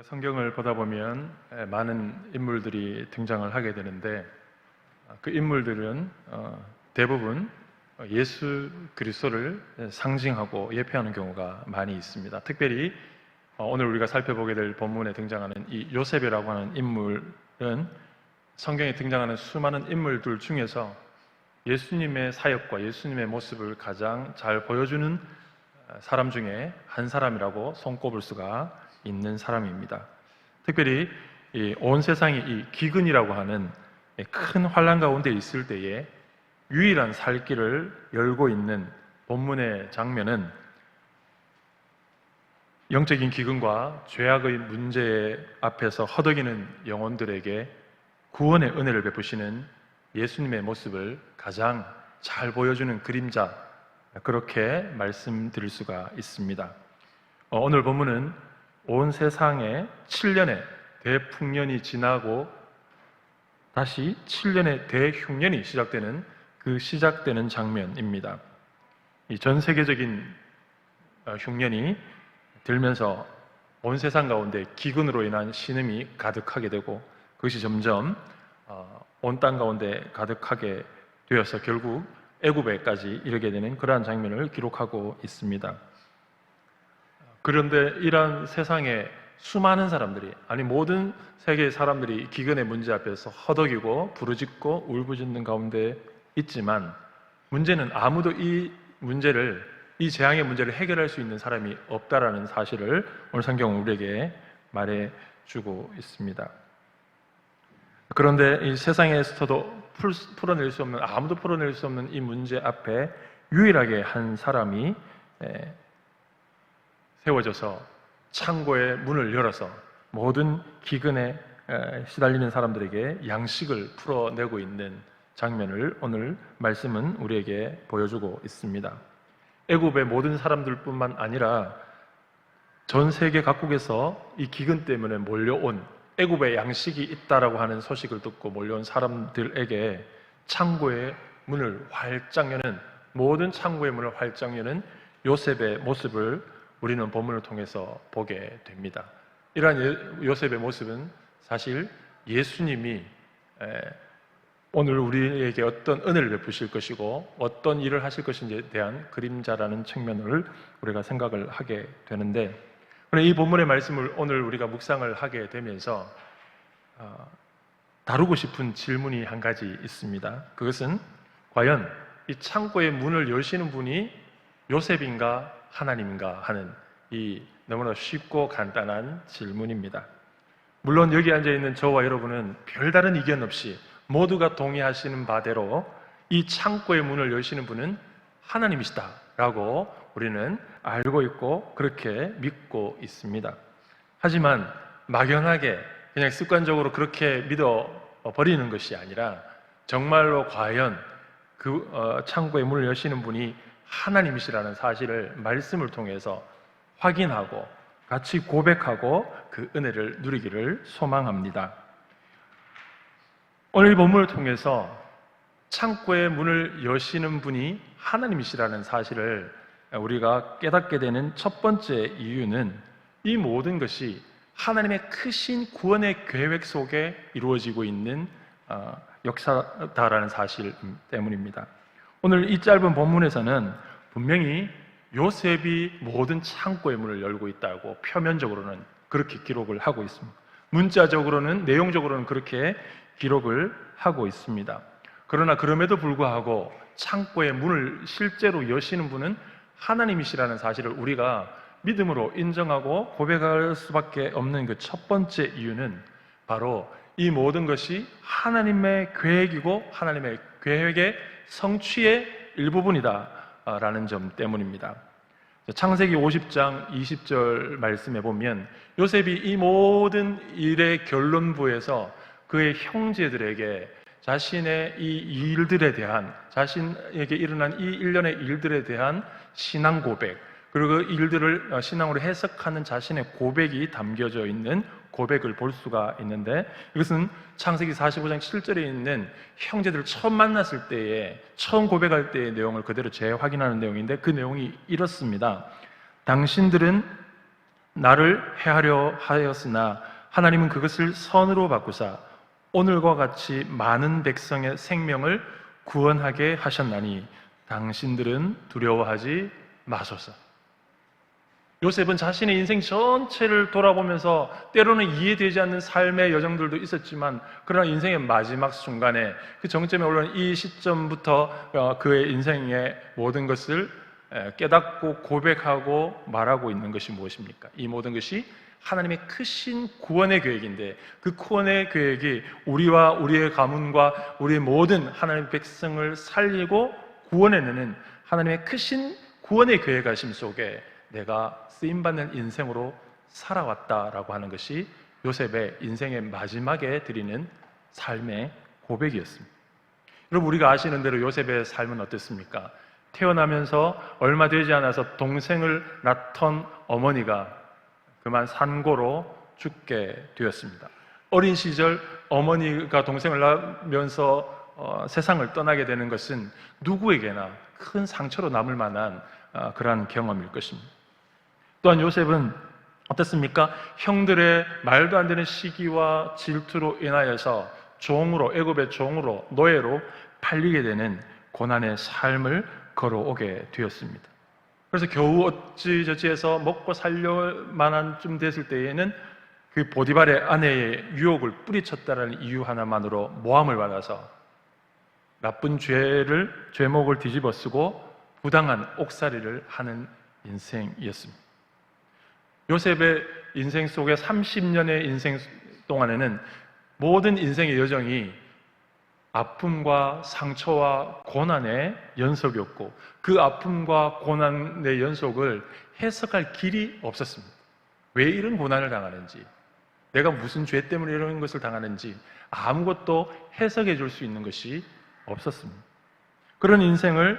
성경을 보다 보면 많은 인물들이 등장을 하게 되는데 그 인물들은 대부분 예수 그리스도를 상징하고 예표하는 경우가 많이 있습니다. 특별히 오늘 우리가 살펴보게 될 본문에 등장하는 이 요셉이라고 하는 인물은 성경에 등장하는 수많은 인물들 중에서 예수님의 사역과 예수님의 모습을 가장 잘 보여주는 사람 중에 한 사람이라고 손꼽을 수가 있는 사람입니다. 특별히 온 세상이 이 기근이라고 하는 큰 환난 가운데 있을 때에 유일한 살 길을 열고 있는 본문의 장면은 영적인 기근과 죄악의 문제 앞에서 허덕이는 영혼들에게 구원의 은혜를 베푸시는 예수님의 모습을 가장 잘 보여주는 그림자, 그렇게 말씀드릴 수가 있습니다. 오늘 본문은 온 세상에 7년의 대풍년이 지나고 다시 7년의 대흉년이 시작되는 그 시작되는 장면입니다. 이 전 세계적인 흉년이 들면서 온 세상 가운데 기근으로 인한 신음이 가득하게 되고 그것이 점점 온 땅 가운데 가득하게 되어서 결국 애굽에까지 이르게 되는 그러한 장면을 기록하고 있습니다. 그런데 이러한 세상에 수많은 사람들이, 아니 모든 세계의 사람들이 기근의 문제 앞에서 허덕이고 부르짖고 울부짖는 가운데 있지만 문제는 아무도 이 재앙의 문제를 해결할 수 있는 사람이 없다라는 사실을 오늘 성경은 우리에게 말해주고 있습니다. 그런데 이 세상에서도 풀어낼 수 없는, 아무도 풀어낼 수 없는 이 문제 앞에 유일하게 한 사람이 세워져서 창고의 문을 열어서 모든 기근에 시달리는 사람들에게 양식을 풀어내고 있는 장면을 오늘 말씀은 우리에게 보여주고 있습니다. 애굽의 모든 사람들뿐만 아니라 전 세계 각국에서 이 기근 때문에 몰려온, 애굽에 양식이 있다라고 하는 소식을 듣고 몰려온 사람들에게 창고의 문을 활짝 여는, 모든 창고의 문을 활짝 여는 요셉의 모습을 우리는 본문을 통해서 보게 됩니다. 이러한 요셉의 모습은 사실 예수님이 오늘 우리에게 어떤 은혜를 베푸실 것이고 어떤 일을 하실 것인지에 대한 그림자라는 측면을 우리가 생각을 하게 되는데, 이 본문의 말씀을 오늘 우리가 묵상을 하게 되면서 다루고 싶은 질문이 한 가지 있습니다. 그것은 과연 이 창고의 문을 여시는 분이 요셉인가 하나님인가 하는 이 너무나 쉽고 간단한 질문입니다. 물론 여기 앉아있는 저와 여러분은 별다른 이견 없이 모두가 동의하시는 바대로 이 창고의 문을 여시는 분은 하나님이시다라고 우리는 알고 있고 그렇게 믿고 있습니다. 하지만 막연하게 그냥 습관적으로 그렇게 믿어버리는 것이 아니라 정말로 과연 그 창고의 문을 여시는 분이 하나님이시라는 사실을 말씀을 통해서 확인하고 같이 고백하고 그 은혜를 누리기를 소망합니다. 오늘 이 본문을 통해서 창고의 문을 여시는 분이 하나님이시라는 사실을 우리가 깨닫게 되는 첫 번째 이유는 이 모든 것이 하나님의 크신 구원의 계획 속에 이루어지고 있는 역사다라는 사실 때문입니다. 오늘 이 짧은 본문에서는 분명히 요셉이 모든 창고의 문을 열고 있다고 표면적으로는 그렇게 기록을 하고 있습니다. 문자적으로는, 내용적으로는 그렇게 기록을 하고 있습니다. 그러나 그럼에도 불구하고 창고의 문을 실제로 여시는 분은 하나님이시라는 사실을 우리가 믿음으로 인정하고 고백할 수밖에 없는 그 첫 번째 이유는 바로 이 모든 것이 하나님의 계획이고 하나님의 계획의 성취의 일부분이다 라는 점 때문입니다. 창세기 50장 20절 말씀에 보면 요셉이 이 모든 일의 결론부에서 그의 형제들에게 자신의 이 일들에 대한, 자신에게 일어난 이 일련의 일들에 대한 신앙 고백, 그리고 그 일들을 신앙으로 해석하는 자신의 고백이 담겨져 있는 고백을 볼 수가 있는데, 이것은 창세기 45장 7절에 있는 형제들을 처음 만났을 때에, 처음 고백할 때의 내용을 그대로 재확인하는 내용인데, 그 내용이 이렇습니다. 당신들은 나를 해하려 하였으나 하나님은 그것을 선으로 바꾸사 오늘과 같이 많은 백성의 생명을 구원하게 하셨나니 당신들은 두려워하지 마소서. 요셉은 자신의 인생 전체를 돌아보면서 때로는 이해되지 않는 삶의 여정들도 있었지만, 그러나 인생의 마지막 순간에 그 정점에 올라온 이 시점부터 그의 인생의 모든 것을 깨닫고 고백하고 말하고 있는 것이 무엇입니까? 이 모든 것이 하나님의 크신 구원의 계획인데, 그 구원의 계획이 우리와 우리의 가문과 우리의 모든 하나님의 백성을 살리고 구원해내는 하나님의 크신 구원의 계획하심 속에 내가 쓰임받는 인생으로 살아왔다라고 하는 것이 요셉의 인생의 마지막에 드리는 삶의 고백이었습니다. 여러분, 우리가 아시는 대로 요셉의 삶은 어땠습니까? 태어나면서 얼마 되지 않아서 동생을 낳던 어머니가 그만 산고로 죽게 되었습니다. 어린 시절 어머니가 동생을 낳으면서 세상을 떠나게 되는 것은 누구에게나 큰 상처로 남을 만한 그러한 경험일 것입니다. 또한 요셉은 어떻습니까? 형들의 말도 안 되는 시기와 질투로 인하여서 종으로, 애굽의 종으로, 노예로 팔리게 되는 고난의 삶을 걸어오게 되었습니다. 그래서 겨우 어찌저찌해서 먹고 살려 만한 쯤 됐을 때에는 그 보디발의 아내의 유혹을 뿌리쳤다는 이유 하나만으로 모함을 받아서 나쁜 죄목을 뒤집어 쓰고 부당한 옥살이를 하는 인생이었습니다. 요셉의 인생 속에 30년의 인생 동안에는 모든 인생의 여정이 아픔과 상처와 고난의 연속이었고, 그 아픔과 고난의 연속을 해석할 길이 없었습니다. 왜 이런 고난을 당하는지, 내가 무슨 죄 때문에 이런 것을 당하는지 아무것도 해석해 줄 수 있는 것이 없었습니다. 그런 인생을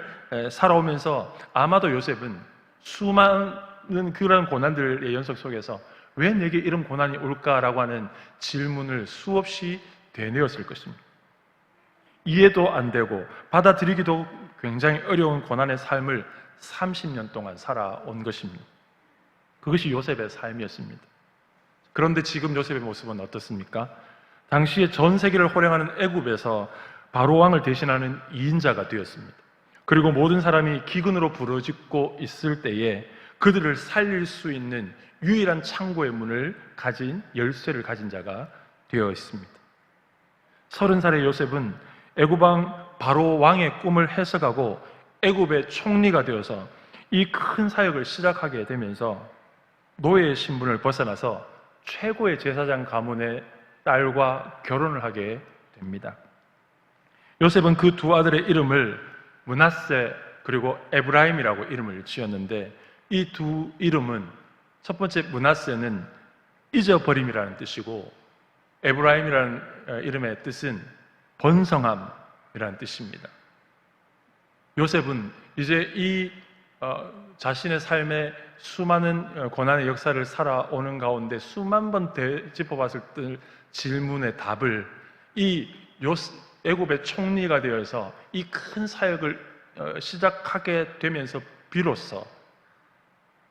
살아오면서 아마도 요셉은 수많은 그런 고난들의 연속 속에서 왜 내게 이런 고난이 올까라고 하는 질문을 수없이 되뇌었을 것입니다. 이해도 안 되고 받아들이기도 굉장히 어려운 고난의 삶을 30년 동안 살아온 것입니다. 그것이 요셉의 삶이었습니다. 그런데 지금 요셉의 모습은 어떻습니까? 당시에 전 세계를 호령하는 애굽에서 바로 왕을 대신하는 2인자가 되었습니다. 그리고 모든 사람이 기근으로 부르짖고 있을 때에 그들을 살릴 수 있는 유일한 창고의 문을 가진, 열쇠를 가진 자가 되어 있습니다. 30살의 요셉은 애굽왕 바로 왕의 꿈을 해석하고 애굽의 총리가 되어서 이 큰 사역을 시작하게 되면서 노예의 신분을 벗어나서 최고의 제사장 가문의 딸과 결혼을 하게 됩니다. 요셉은 그 두 아들의 이름을 므낫세 그리고 에브라임이라고 이름을 지었는데, 이 두 이름은 첫 번째 므낫세는 잊어버림이라는 뜻이고, 에브라임이라는 이름의 뜻은 번성함이라는 뜻입니다. 요셉은 이제 이 자신의 삶의 수많은 고난의 역사를 살아오는 가운데 수만 번 되짚어봤을 때 질문의 답을 이 애굽의 총리가 되어서 이 큰 사역을 시작하게 되면서 비로소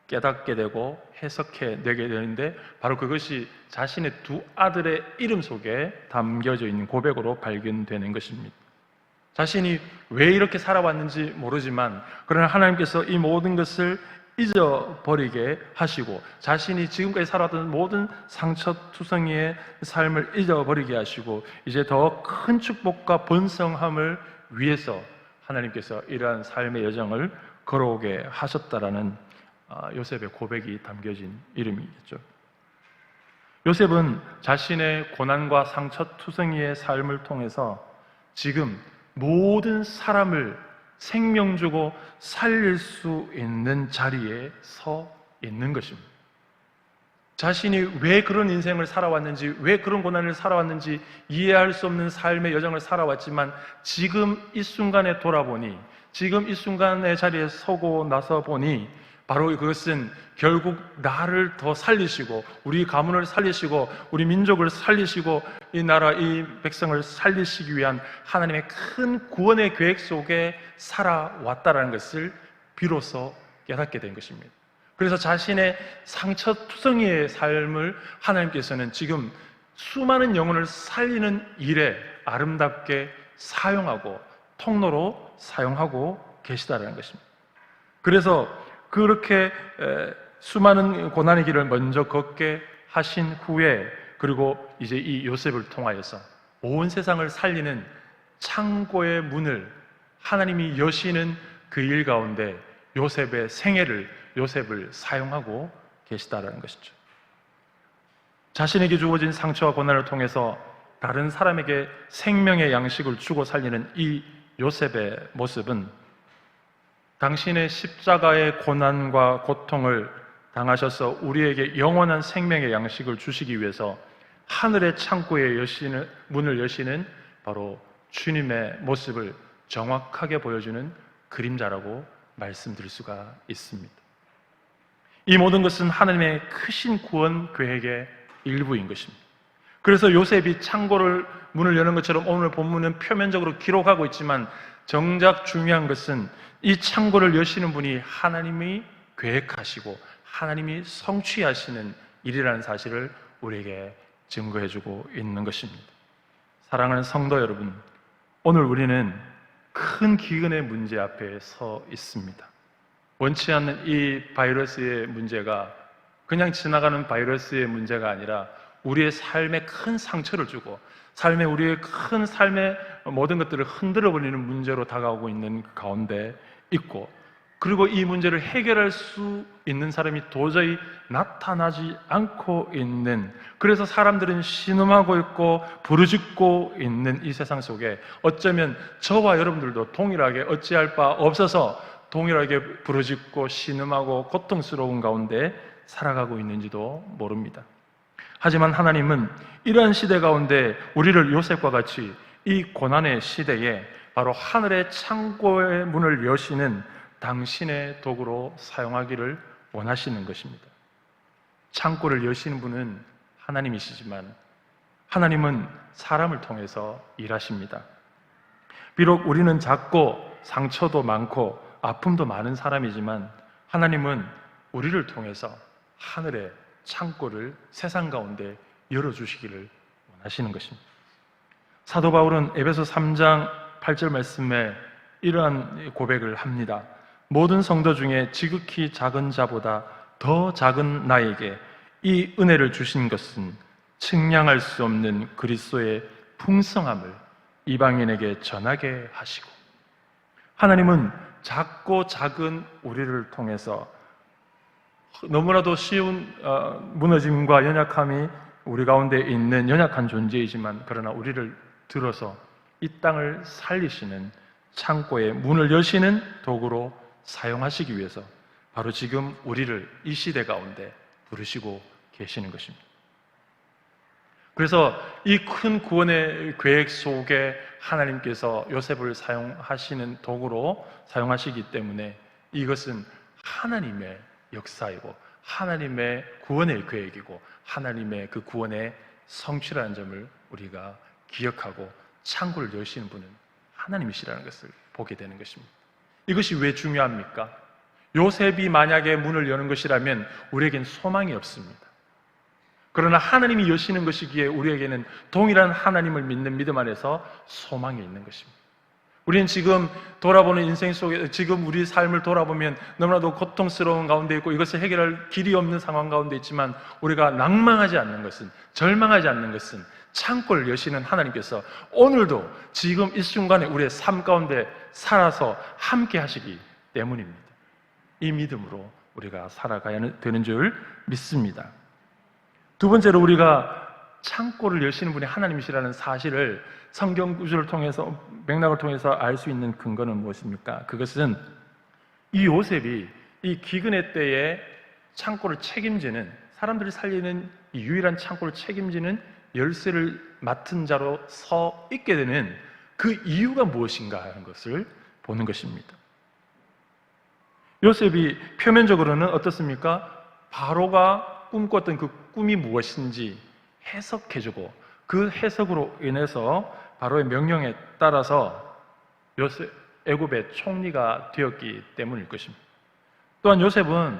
깨닫게 되고 해석해 내게 되는데, 바로 그것이 자신의 두 아들의 이름 속에 담겨져 있는 고백으로 발견되는 것입니다. 자신이 왜 이렇게 살아왔는지 모르지만, 그러나 하나님께서 이 모든 것을 잊어버리게 하시고 자신이 지금까지 살았던 모든 상처투성이의 삶을 잊어버리게 하시고 이제 더 큰 축복과 번성함을 위해서 하나님께서 이러한 삶의 여정을 걸어오게 하셨다라는 요셉의 고백이 담겨진 이름이겠죠. 요셉은 자신의 고난과 상처투성이의 삶을 통해서 지금 모든 사람을 생명 주고 살릴 수 있는 자리에 서 있는 것입니다. 자신이 왜 그런 인생을 살아왔는지, 왜 그런 고난을 살아왔는지 이해할 수 없는 삶의 여정을 살아왔지만, 지금 이 순간에 돌아보니, 지금 이 순간의 자리에 서고 나서 보니 바로 그것은 결국 나를 더 살리시고 우리 가문을 살리시고 우리 민족을 살리시고 이 나라, 이 백성을 살리시기 위한 하나님의 큰 구원의 계획 속에 살아왔다라는 것을 비로소 깨닫게 된 것입니다. 그래서 자신의 상처투성이의 삶을 하나님께서는 지금 수많은 영혼을 살리는 일에 아름답게 사용하고 통로로 사용하고 계시다는 것입니다. 그래서 그렇게 수많은 고난의 길을 먼저 걷게 하신 후에, 그리고 이제 이 요셉을 통하여서 온 세상을 살리는 창고의 문을 하나님이 여시는 그 일 가운데 요셉의 생애를, 요셉을 사용하고 계시다라는 것이죠. 자신에게 주어진 상처와 고난을 통해서 다른 사람에게 생명의 양식을 주고 살리는 이 요셉의 모습은 당신의 십자가의 고난과 고통을 당하셔서 우리에게 영원한 생명의 양식을 주시기 위해서 하늘의 창고에 문을 여시는 바로 주님의 모습을 정확하게 보여주는 그림자라고 말씀드릴 수가 있습니다. 이 모든 것은 하나님의 크신 구원 계획의 일부인 것입니다. 그래서 요셉이 창고를 문을 여는 것처럼 오늘 본문은 표면적으로 기록하고 있지만 정작 중요한 것은 이 창고를 여시는 분이 하나님이 계획하시고 하나님이 성취하시는 일이라는 사실을 우리에게 증거해주고 있는 것입니다. 사랑하는 성도 여러분, 오늘 우리는 큰 기근의 문제 앞에 서 있습니다. 원치 않는 이 바이러스의 문제가 그냥 지나가는 바이러스의 문제가 아니라 우리의 삶에 큰 상처를 주고 우리의 큰 삶의 모든 것들을 흔들어 버리는 문제로 다가오고 있는 가운데 있고, 그리고 이 문제를 해결할 수 있는 사람이 도저히 나타나지 않고 있는, 그래서 사람들은 신음하고 있고 부르짖고 있는 이 세상 속에 어쩌면 저와 여러분들도 동일하게 어찌할 바 없어서 동일하게 부르짖고 신음하고 고통스러운 가운데 살아가고 있는지도 모릅니다. 하지만 하나님은 이러한 시대 가운데 우리를 요셉과 같이 이 고난의 시대에 바로 하늘의 창고의 문을 여시는 당신의 도구로 사용하기를 원하시는 것입니다. 창고를 여시는 분은 하나님이시지만 하나님은 사람을 통해서 일하십니다. 비록 우리는 작고 상처도 많고 아픔도 많은 사람이지만 하나님은 우리를 통해서 하늘의 창고를 세상 가운데 열어주시기를 원하시는 것입니다. 사도 바울은 에베소 3장 8절 말씀에 이러한 고백을 합니다. 모든 성도 중에 지극히 작은 자보다 더 작은 나에게 이 은혜를 주신 것은 측량할 수 없는 그리스도의 풍성함을 이방인에게 전하게 하시고, 하나님은 작고 작은 우리를 통해서 너무나도 쉬운 무너짐과 연약함이 우리 가운데 있는 연약한 존재이지만, 그러나 우리를 들어서 이 땅을 살리시는 창고의 문을 여시는 도구로 사용하시기 위해서 바로 지금 우리를 이 시대 가운데 부르시고 계시는 것입니다. 그래서 이 큰 구원의 계획 속에 하나님께서 요셉을 사용하시는 도구로 사용하시기 때문에 이것은 하나님의 역사이고 하나님의 구원의 계획이고 하나님의 그 구원의 성취라는 점을 우리가 기억하고 창고를 여시는 분은 하나님이시라는 것을 보게 되는 것입니다. 이것이 왜 중요합니까? 요셉이 만약에 문을 여는 것이라면 우리에겐 소망이 없습니다. 그러나 하나님이 여시는 것이기에 우리에게는 동일한 하나님을 믿는 믿음 안에서 소망이 있는 것입니다. 우리는 지금 돌아보는 인생 속에, 지금 우리 삶을 돌아보면 너무나도 고통스러운 가운데 있고 이것을 해결할 길이 없는 상황 가운데 있지만 우리가 낭망하지 않는 것은, 절망하지 않는 것은 창고를 여시는 하나님께서 오늘도 지금 이 순간에 우리의 삶 가운데 살아서 함께 하시기 때문입니다. 이 믿음으로 우리가 살아가야 되는 줄 믿습니다. 두 번째로 우리가 창고를 여시는 분이 하나님이시라는 사실을 성경 구절을 통해서, 맥락을 통해서 알 수 있는 근거는 무엇입니까? 그것은 이 요셉이 이 기근의 때에 창고를 책임지는, 사람들이 살리는 이 유일한 창고를 책임지는 열쇠를 맡은 자로 서 있게 되는 그 이유가 무엇인가 하는 것을 보는 것입니다. 요셉이 표면적으로는 어떻습니까? 바로가 꿈꿨던 그 꿈이 무엇인지 해석해주고 그 해석으로 인해서 바로의 명령에 따라서 애굽의 총리가 되었기 때문일 것입니다. 또한 요셉은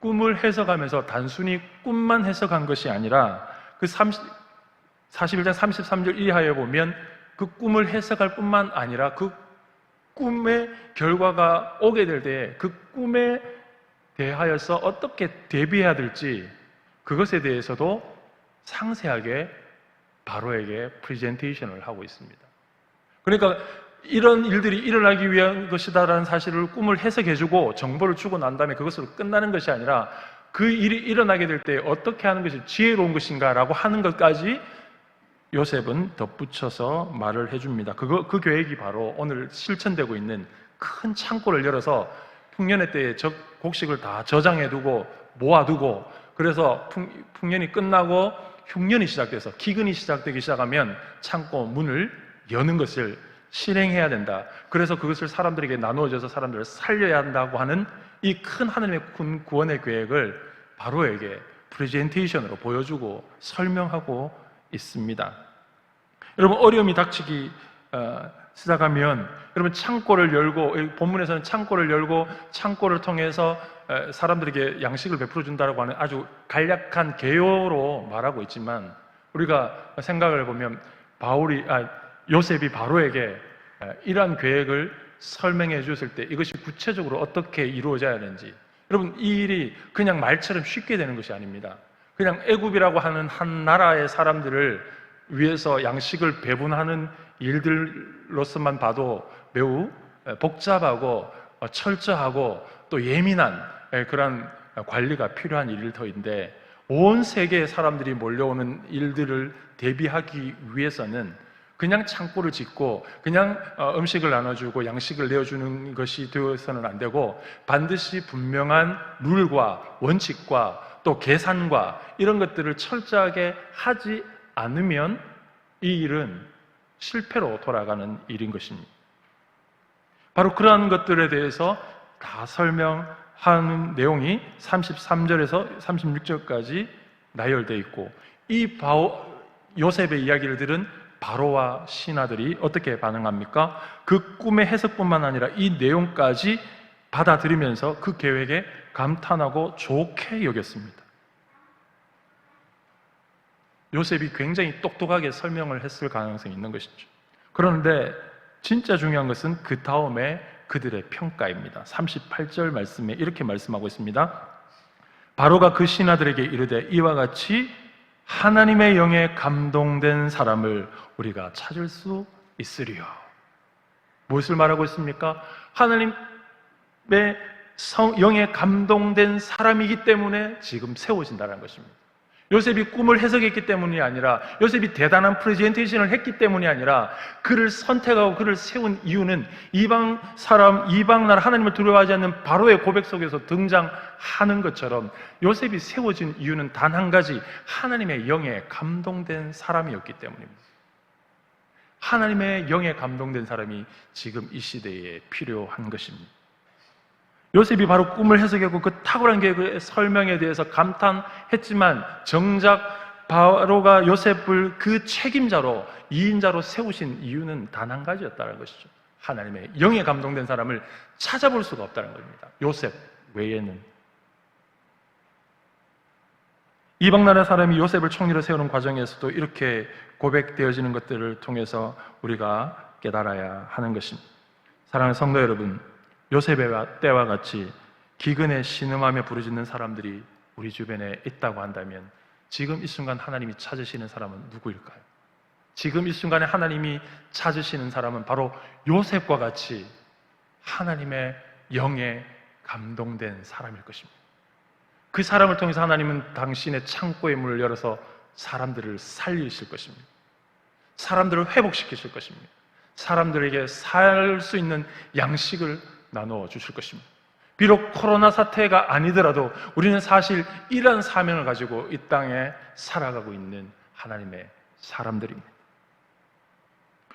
꿈을 해석하면서 단순히 꿈만 해석한 것이 아니라 그 41장 33절 이하에 보면 그 꿈을 해석할 뿐만 아니라 그 꿈의 결과가 오게 될 때 그 꿈에 대하여서 어떻게 대비해야 될지 그것에 대해서도 상세하게 바로에게 프레젠테이션을 하고 있습니다. 그러니까 이런 일들이 일어나기 위한 것이다라는 사실을 꿈을 해석해주고 정보를 주고 난 다음에 그것으로 끝나는 것이 아니라 그 일이 일어나게 될 때 어떻게 하는 것이 지혜로운 것인가라고 하는 것까지 요셉은 덧붙여서 말을 해줍니다. 그 계획이 바로 오늘 실천되고 있는 큰 창고를 열어서 풍년의 때에 곡식을 다 저장해두고 모아두고, 그래서 풍년이 끝나고 흉년이 시작돼서 기근이 시작되기 시작하면 창고 문을 여는 것을 실행해야 된다. 그래서 그것을 사람들에게 나누어져서 사람들을 살려야 한다고 하는 이 큰 하나님의 구원의 계획을 바로에게 프레젠테이션으로 보여주고 설명하고 있습니다. 여러분, 어려움이 닥치기 시작하면 여러분 창고를 열고, 본문에서는 창고를 열고 창고를 통해서 사람들에게 양식을 베풀어 준다고 하는 아주 간략한 개요로 말하고 있지만, 우리가 생각을 해보면 요셉이 바로에게 이러한 계획을 설명해 주었을 때 이것이 구체적으로 어떻게 이루어져야 하는지, 여러분, 이 일이 그냥 말처럼 쉽게 되는 것이 아닙니다. 그냥 애굽이라고 하는 한 나라의 사람들을 위해서 양식을 배분하는 일들로서만 봐도 매우 복잡하고 철저하고 또 예민한 그런 관리가 필요한 일터인데, 온 세계의 사람들이 몰려오는 일들을 대비하기 위해서는 그냥 창고를 짓고 그냥 음식을 나눠주고 양식을 내어주는 것이 되어서는 안 되고, 반드시 분명한 룰과 원칙과 또 계산과 이런 것들을 철저하게 하지 않으면 이 일은 실패로 돌아가는 일인 것입니다. 바로 그러한 것들에 대해서 다 설명하는 내용이 33절에서 36절까지 나열되어 있고, 이 요셉의 이야기를 들은 바로와 신하들이 어떻게 반응합니까? 그 꿈의 해석뿐만 아니라 이 내용까지 받아들이면서 그 계획에 감탄하고 좋게 여겼습니다. 요셉이 굉장히 똑똑하게 설명을 했을 가능성이 있는 것이죠. 그런데 진짜 중요한 것은 그 다음에 그들의 평가입니다. 38절 말씀에 이렇게 말씀하고 있습니다. 바로가 그 신하들에게 이르되 이와 같이 하나님의 영에 감동된 사람을 우리가 찾을 수 있으리요. 무엇을 말하고 있습니까? 하나님의 영에 감동된 사람이기 때문에 지금 세워진다는 것입니다. 요셉이 꿈을 해석했기 때문이 아니라, 요셉이 대단한 프레젠테이션을 했기 때문이 아니라, 그를 선택하고 그를 세운 이유는 이방 나라 하나님을 두려워하지 않는 바로의 고백 속에서 등장하는 것처럼 요셉이 세워진 이유는 단 한 가지, 하나님의 영에 감동된 사람이었기 때문입니다. 하나님의 영에 감동된 사람이 지금 이 시대에 필요한 것입니다. 요셉이 바로 꿈을 해석하고 그 탁월한 계획의 설명에 대해서 감탄했지만, 정작 바로가 요셉을 그 책임자로, 2인자로 세우신 이유는 단 한 가지였다는 것이죠. 하나님의 영에 감동된 사람을 찾아볼 수가 없다는 겁니다. 요셉 외에는. 이방나라 사람이 요셉을 총리로 세우는 과정에서도 이렇게 고백되어지는 것들을 통해서 우리가 깨달아야 하는 것입니다. 사랑하는 성도 여러분, 요셉의 때와 같이 기근에 신음하며 부르짖는 사람들이 우리 주변에 있다고 한다면, 지금 이 순간 하나님이 찾으시는 사람은 누구일까요? 지금 이 순간에 하나님이 찾으시는 사람은 바로 요셉과 같이 하나님의 영에 감동된 사람일 것입니다. 그 사람을 통해서 하나님은 당신의 창고의 문을 열어서 사람들을 살리실 것입니다. 사람들을 회복시키실 것입니다. 사람들에게 살 수 있는 양식을 나누어 주실 것입니다. 비록 코로나 사태가 아니더라도 우리는 사실 이러한 사명을 가지고 이 땅에 살아가고 있는 하나님의 사람들입니다.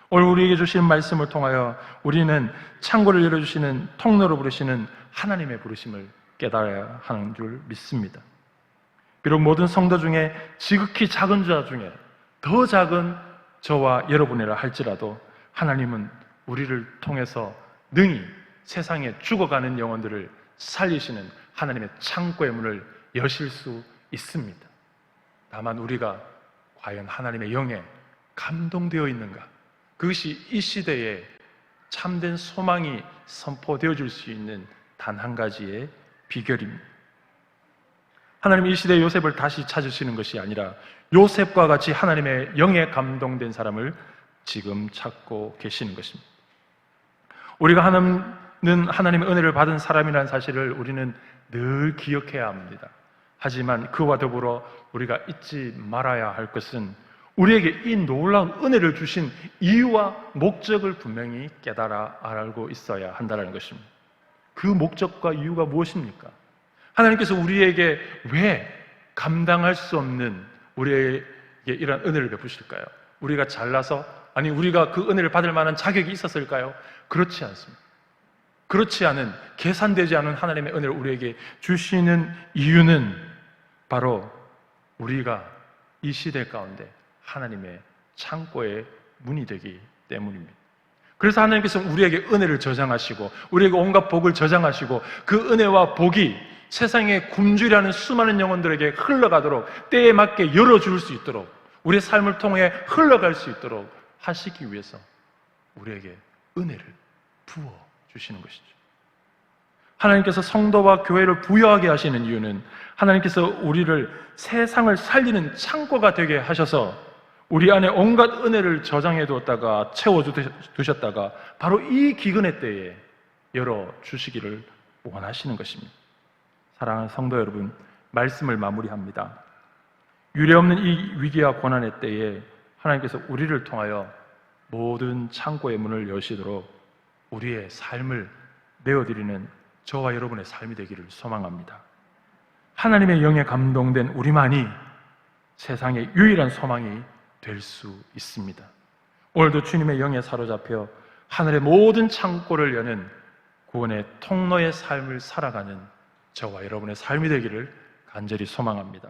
오늘 우리에게 주시는 말씀을 통하여 우리는 창고를 열어주시는, 통로로 부르시는 하나님의 부르심을 깨달아야 하는 줄 믿습니다. 비록 모든 성도 중에 지극히 작은 자 중에 더 작은 저와 여러분이라 할지라도 하나님은 우리를 통해서 능히 세상에 죽어가는 영혼들을 살리시는 하나님의 창고의 문을 여실 수 있습니다. 다만 우리가 과연 하나님의 영에 감동되어 있는가? 그것이 이 시대에 참된 소망이 선포되어질 수 있는 단 한 가지의 비결입니다. 하나님이 이 시대에 요셉을 다시 찾으시는 것이 아니라 요셉과 같이 하나님의 영에 감동된 사람을 지금 찾고 계시는 것입니다. 우리가 하나님의 은혜를 받은 사람이라는 사실을 우리는 늘 기억해야 합니다. 하지만 그와 더불어 우리가 잊지 말아야 할 것은 우리에게 이 놀라운 은혜를 주신 이유와 목적을 분명히 깨달아 알고 있어야 한다는 것입니다. 그 목적과 이유가 무엇입니까? 하나님께서 우리에게 왜 감당할 수 없는 우리에게 이런 은혜를 베푸실까요? 우리가 잘나서, 아니 우리가 그 은혜를 받을 만한 자격이 있었을까요? 그렇지 않습니다. 그렇지 않은, 계산되지 않은 하나님의 은혜를 우리에게 주시는 이유는 바로 우리가 이 시대 가운데 하나님의 창고의 문이 되기 때문입니다. 그래서 하나님께서 우리에게 은혜를 저장하시고 우리에게 온갖 복을 저장하시고 그 은혜와 복이 세상에 굶주리하는 수많은 영혼들에게 흘러가도록 때에 맞게 열어줄 수 있도록 우리의 삶을 통해 흘러갈 수 있도록 하시기 위해서 우리에게 은혜를 부어주시는 것이죠. 하나님께서 성도와 교회를 부여하게 하시는 이유는 하나님께서 우리를 세상을 살리는 창고가 되게 하셔서 우리 안에 온갖 은혜를 저장해 두었다가 채워두셨다가 바로 이 기근의 때에 열어주시기를 원하시는 것입니다. 사랑하는 성도 여러분, 말씀을 마무리합니다. 유례없는 이 위기와 고난의 때에 하나님께서 우리를 통하여 모든 창고의 문을 여시도록 우리의 삶을 내어드리는 저와 여러분의 삶이 되기를 소망합니다. 하나님의 영에 감동된 우리만이 세상의 유일한 소망이 될 수 있습니다. 오늘도 주님의 영에 사로잡혀 하늘의 모든 창고를 여는 구원의 통로의 삶을 살아가는 저와 여러분의 삶이 되기를 간절히 소망합니다.